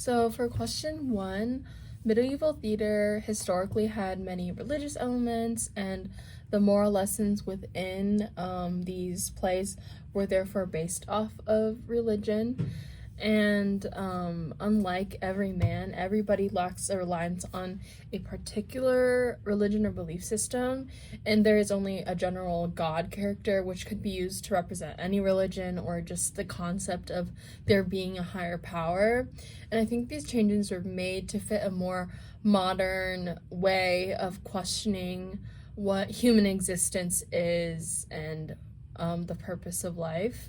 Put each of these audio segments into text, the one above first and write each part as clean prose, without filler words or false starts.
So for question one, medieval theater historically had many religious elements, and the moral lessons within these plays were therefore based off of religion. And unlike every man, everybody lacks a reliance on a particular religion or belief system, and there is only a general God character, which could be used to represent any religion or just the concept of there being a higher power. And I think these changes were made to fit a more modern way of questioning what human existence is and the purpose of life.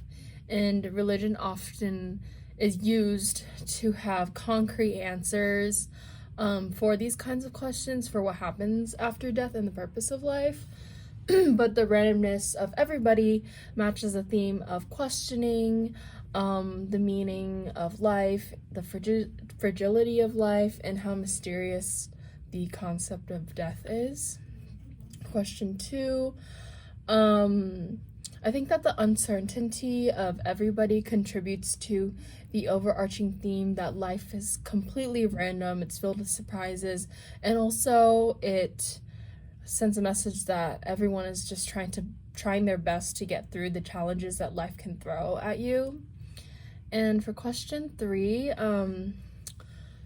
And religion often is used to have concrete answers for these kinds of questions for what happens after death and the purpose of life. But the randomness of everybody matches the theme of questioning the meaning of life, the fragility of life, and how mysterious the concept of death is. Question two. I think that the uncertainty of everybody contributes to the overarching theme that life is completely random, it's filled with surprises, and also it sends a message that everyone is just trying their best to get through the challenges that life can throw at you. And for question three,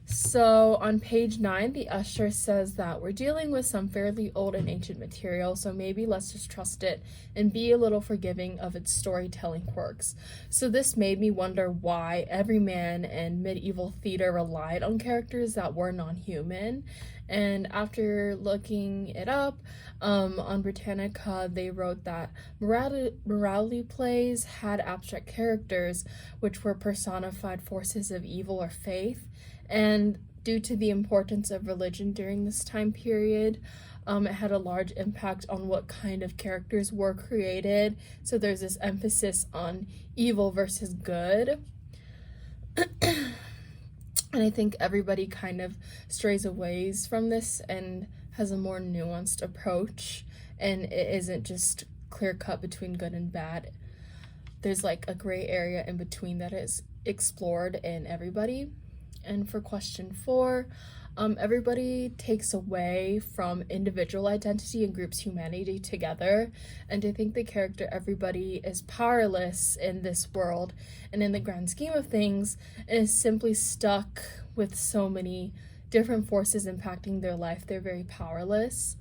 so on page 9, the usher says that we're dealing with some fairly old and ancient material, so maybe let's just trust it and be a little forgiving of its storytelling quirks. So this made me wonder why everyman and medieval theater relied on characters that were non-human. And after looking it up on Britannica, they wrote that morality plays had abstract characters which were personified forces of evil or faith. And due to the importance of religion during this time period, it had a large impact on what kind of characters were created. So there's this emphasis on evil versus good. And I think everybody kind of strays away from this and has a more nuanced approach, and it isn't just clear cut between good and bad. There's like a gray area in between that is explored in everybody. And for question four, everybody takes away from individual identity and groups humanity together. And I think the character everybody is powerless in this world, and in the grand scheme of things is simply stuck with so many different forces impacting their life. They're very powerless.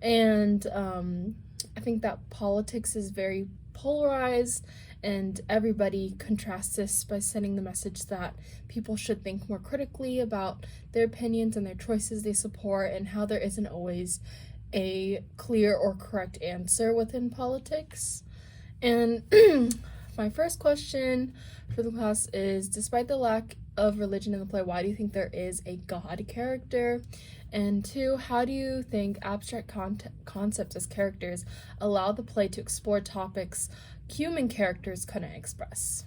And I think that politics is very polarized, and everybody contrasts this by sending the message that people should think more critically about their opinions and their choices they support, and how there isn't always a clear or correct answer within politics. And my first question for the class is, despite the lack of religion in the play, why do you think there is a God character? And two, how do you think abstract concepts as characters allow the play to explore topics human characters couldn't express?